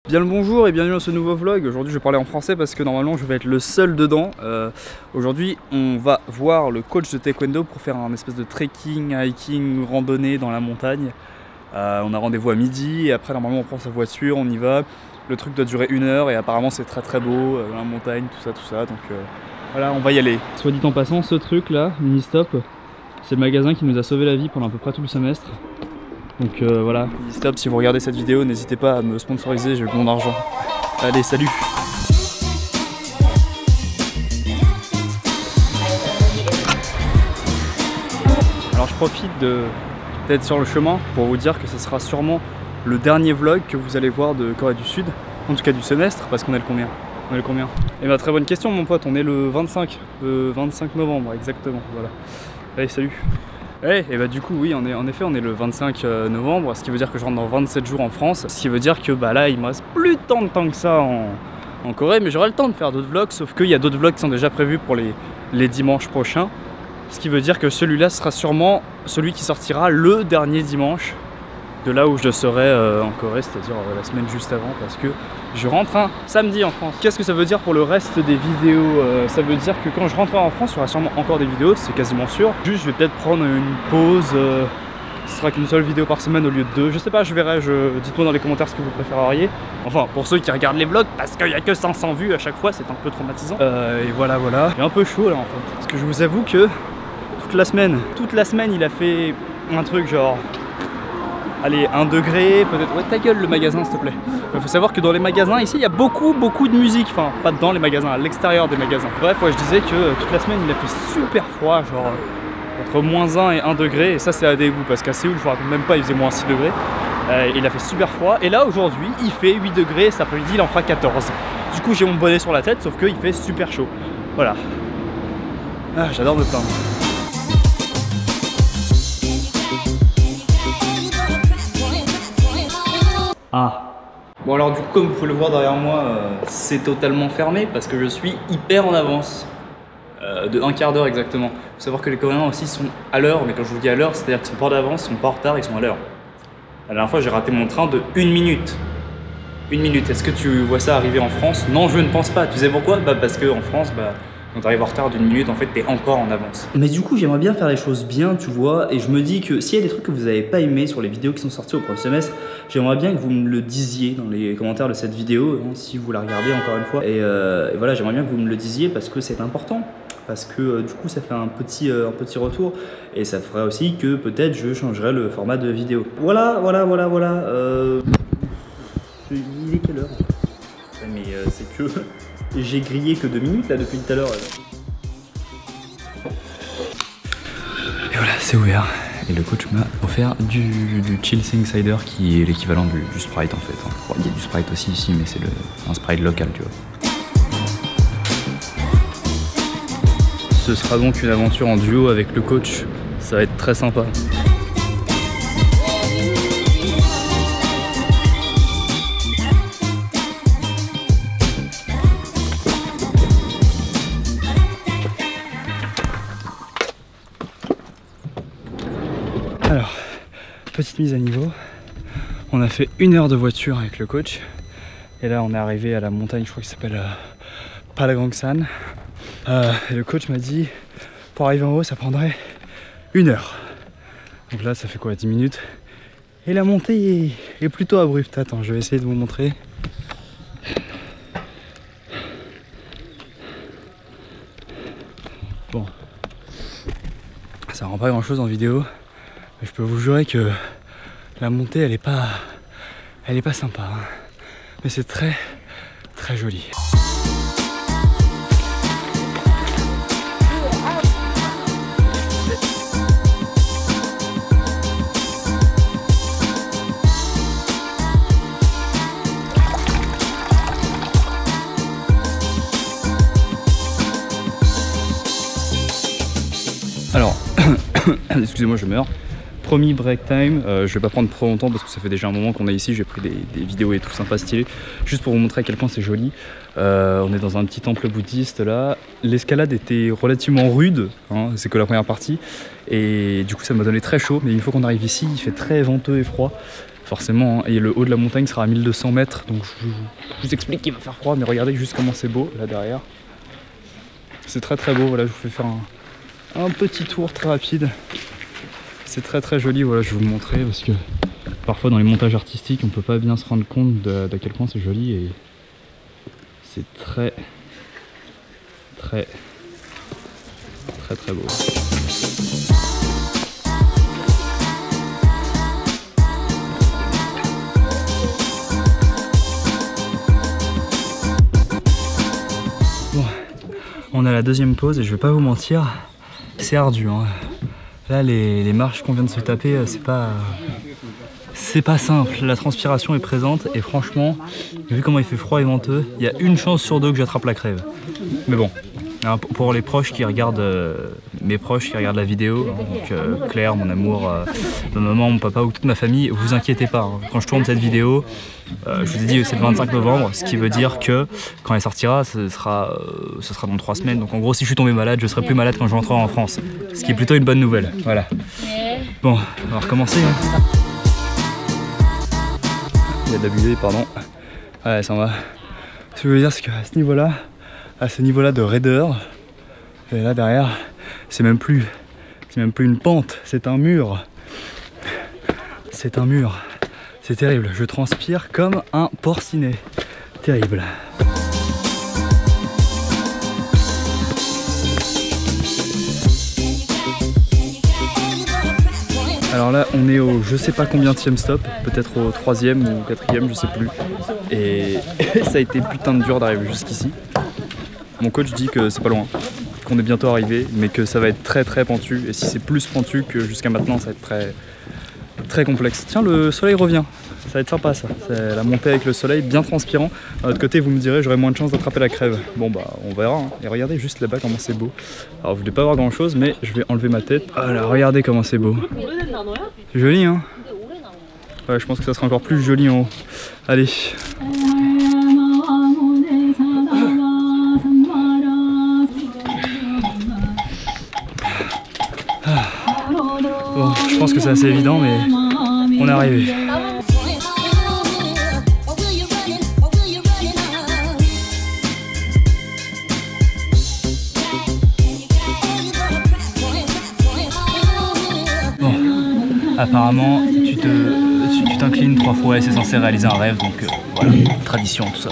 Bien le bonjour et bienvenue dans ce nouveau vlog. Aujourd'hui je vais parler en français parce que normalement je vais être le seul dedans. Aujourd'hui on va voir le coach de taekwondo pour faire un espèce de trekking, hiking, randonnée dans la montagne. On a rendez-vous à midi et après normalement on prend sa voiture, on y va. Le truc doit durer 1 heure et apparemment c'est très beau, dans la montagne, tout ça. Donc voilà, on va y aller. Soit dit en passant, ce truc là, Mini-Stop, c'est le magasin qui nous a sauvé la vie pendant à peu près tout le semestre. Donc voilà, Mini-Stop, si vous regardez cette vidéo, n'hésitez pas à me sponsoriser, j'ai eu mon argent. Allez, salut! Alors je profite d'être sur le chemin pour vous dire que ce sera sûrement le dernier vlog que vous allez voir de Corée du Sud, en tout cas du semestre, parce qu'on est le combien? On est le combien? Eh ben très bonne question mon pote, on est le 25 novembre exactement, voilà. Allez, salut! Et bah du coup oui, en effet on est le 25 novembre, ce qui veut dire que je rentre dans 27 jours en France, ce qui veut dire que bah là il me reste plus tant de temps que ça en Corée, mais j'aurai le temps de faire d'autres vlogs, sauf qu'il y a d'autres vlogs qui sont déjà prévus pour les dimanches prochains, ce qui veut dire que celui-là sera sûrement celui qui sortira le dernier dimanche de là où je serai en Corée, c'est-à-dire la semaine juste avant, parce que je rentre un samedi en France. Qu'est-ce que ça veut dire pour le reste des vidéos? Ça veut dire que quand je rentrerai en France, il y aura sûrement encore des vidéos, c'est quasiment sûr. Juste, je vais peut-être prendre une pause. Ce sera qu'une seule vidéo par semaine au lieu de 2. Je sais pas, je verrai. Dites-moi dans les commentaires ce que vous préféreriez. Enfin, pour ceux qui regardent les vlogs, parce qu'il n'y a que 500 vues à chaque fois, c'est un peu traumatisant. Et voilà. J'ai un peu chaud là en fait. Parce que je vous avoue que toute la semaine, il a fait un truc genre... Allez, 1 degré, peut-être... Ouais, ta gueule le magasin, s'il te plaît. Il faut savoir que dans les magasins, ici, il y a beaucoup de musique. Enfin, pas dans les magasins, à l'extérieur des magasins. Bref, ouais, je disais que toute la semaine, il a fait super froid, genre entre -1 et 1 degré. Et ça, c'est à Daegu, parce qu'à Séoul, je vous raconte même pas, il faisait -6 degrés. Il a fait super froid. Et là, aujourd'hui, il fait 8 degrés. Cet après-midi, il en fera 14. Du coup, j'ai mon bonnet sur la tête, sauf qu'il fait super chaud. Voilà. Ah, j'adore me plaindre. Ah. Bon alors du coup comme vous pouvez le voir derrière moi, c'est totalement fermé parce que je suis hyper en avance. De 1/4 d'heure exactement. Il faut savoir que les Coréens aussi sont à l'heure, mais quand je vous dis à l'heure, c'est-à-dire qu'ils sont pas d'avance, ils sont pas en retard, ils sont à l'heure. La dernière fois j'ai raté mon train de 1 minute. 1 minute, est-ce que tu vois ça arriver en France? Non, je ne pense pas. Tu sais pourquoi? Bah parce qu'en France, quand tu arrives en retard d'1 minute, en fait, t'es encore en avance. Mais du coup, j'aimerais bien faire les choses bien, tu vois, et je me dis que s'il y a des trucs que vous n'avez pas aimé sur les vidéos qui sont sorties au premier semestre, j'aimerais bien que vous me le disiez dans les commentaires de cette vidéo, hein, si vous la regardez encore une fois. Et voilà, j'aimerais bien que vous me le disiez parce que c'est important. Parce que du coup, ça fait un petit retour et ça ferait aussi que peut-être je changerai le format de vidéo. Voilà. Il est quelle heure? Mais c'est que... J'ai grillé que 2 minutes là depuis tout à l'heure. Et voilà, c'est ouvert. Et le coach m'a offert du Chill Sing Cider qui est l'équivalent du Sprite en fait. Bon, il y a du Sprite aussi ici, mais c'est un Sprite local, tu vois. Ce sera donc une aventure en duo avec le coach. Ça va être très sympa. Alors, petite mise à niveau, on a fait 1 heure de voiture avec le coach et là on est arrivé à la montagne, je crois qu'il s'appelle Palagangsan, et le coach m'a dit pour arriver en haut ça prendrait 1 heure. Donc là ça fait quoi, 10 minutes, et la montée est plutôt abrupte. Attends, je vais essayer de vous montrer. Bon, ça rend pas grand chose en vidéo. Je peux vous jurer que la montée elle est pas sympa, hein. Mais c'est très joli. Alors, excusez-moi, je meurs. Promis break time, je vais pas prendre trop longtemps parce que ça fait déjà un moment qu'on est ici, j'ai pris des vidéos et tout sympa stylé, juste pour vous montrer à quel point c'est joli. On est dans un petit temple bouddhiste là, l'escalade était relativement rude, hein, c'est que la première partie, et du coup ça m'a donné très chaud, mais une fois qu'on arrive ici, il fait très venteux et froid. forcément, hein. Et le haut de la montagne sera à 1200 mètres, donc je vous explique qu'il va faire froid, mais regardez juste comment c'est beau là derrière. C'est très très beau, voilà, je vous fais faire un petit tour très rapide. C'est très très joli, voilà, je vais vous le montrer parce que parfois dans les montages artistiques on peut pas bien se rendre compte d'à quel point c'est joli et c'est très très très très beau. Bon, on a la deuxième pause et je vais pas vous mentir, c'est ardu, hein. Là les marches qu'on vient de se taper, c'est pas simple, la transpiration est présente et franchement, vu comment il fait froid et venteux, il y a une chance sur deux que j'attrape la crève. Mais bon, hein, pour les proches qui regardent, mes proches qui regardent la vidéo, donc Claire, mon amour, ma maman, mon papa ou toute ma famille, vous inquiétez pas, hein. Quand je tourne cette vidéo, je vous ai dit c'est le 25 novembre, ce qui veut dire que quand elle sortira, ce sera dans 3 semaines. Donc en gros, si je suis tombé malade, je serai plus malade quand je rentrerai en France, ce qui est plutôt une bonne nouvelle. Voilà. Bon, on va recommencer. Hein. Il y a de la buée, pardon. Ouais, ça va. Ce que je veux dire, c'est qu'à ce niveau-là, de raideur, et là derrière, c'est même plus une pente, c'est un mur. C'est un mur. C'est terrible. Je transpire comme un porcinet. Terrible. Alors là, on est au je sais pas combienième stop, peut-être au 3e ou 4e, je sais plus. Et ça a été putain de dur d'arriver jusqu'ici. Mon coach dit que c'est pas loin, qu'on est bientôt arrivé, mais que ça va être très très pentu. Et si c'est plus pentu que jusqu'à maintenant, ça va être très très complexe. Tiens, le soleil revient. Ça va être sympa ça. C'est la montée avec le soleil, bien transpirant. De l'autre côté, vous me direz, j'aurai moins de chance d'attraper la crève. Bon bah, on verra. Hein. Et regardez juste là-bas comment c'est beau. Alors vous ne devez pas voir grand chose, mais je vais enlever ma tête. Voilà, regardez comment c'est beau. C'est joli, hein? Ouais, je pense que ça sera encore plus joli en haut. Allez. Bon, je pense que c'est assez évident, mais on est arrivé. Bon, apparemment, tu t'inclines 3 fois et c'est censé réaliser un rêve, donc voilà, tradition, tout ça.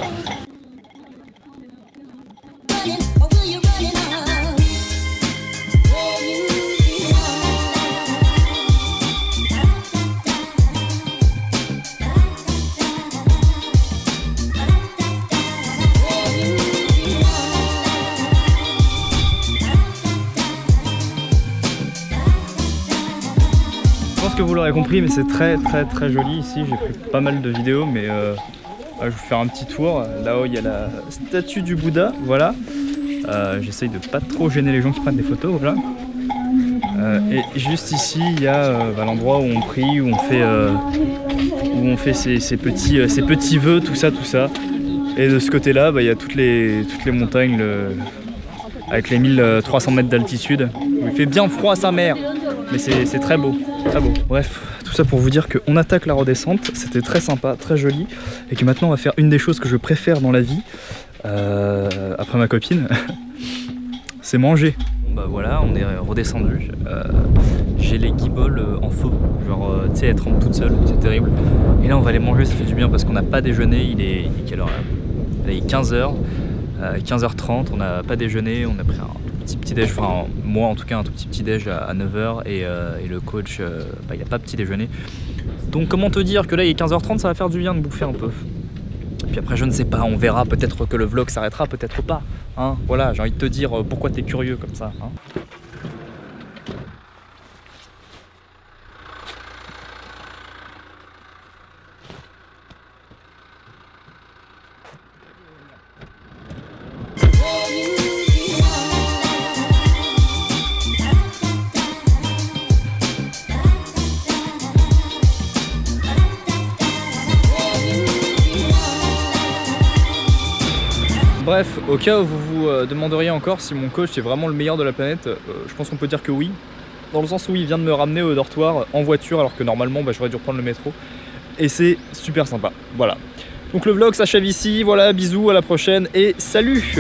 Je pense que vous l'aurez compris, mais c'est très très très joli ici. J'ai pris pas mal de vidéos, mais je vais vous faire un petit tour. Là-haut, il y a la statue du Bouddha, voilà. J'essaye de pas trop gêner les gens qui prennent des photos, voilà. Et juste ici, il y a l'endroit où on prie, où on fait ses petits vœux, tout ça. Et de ce côté-là, il y a toutes les montagnes avec les 1300 mètres d'altitude. Il fait bien froid à sa mère, mais c'est très beau, très beau. Bref, tout ça pour vous dire qu'on attaque la redescente, c'était très sympa, très joli, et que maintenant on va faire une des choses que je préfère dans la vie, après ma copine, c'est manger. Bah voilà, on est redescendu. J'ai les guiboles en feu, genre tu sais, elles tremblent toutes seules, c'est terrible. Et là on va aller manger, ça fait du bien parce qu'on n'a pas déjeuné, il est quelle heure là? Il est 15h, 15h30, on n'a pas déjeuné, on a pris un petit déj, enfin moi en tout cas un tout petit déj à 9h et le coach il n'a pas petit déjeuner. Donc comment te dire que là il est 15h30, ça va faire du bien de bouffer un peu. Puis après je ne sais pas, on verra, peut-être que le vlog s'arrêtera, peut-être pas. Hein, voilà, j'ai envie de te dire pourquoi t'es curieux comme ça. Hein. Bref, au cas où vous vous demanderiez encore si mon coach est vraiment le meilleur de la planète, je pense qu'on peut dire que oui. Dans le sens où il vient de me ramener au dortoir en voiture alors que normalement j'aurais dû reprendre le métro. et c'est super sympa. Voilà. Donc le vlog s'achève ici, voilà, bisous, à la prochaine et salut!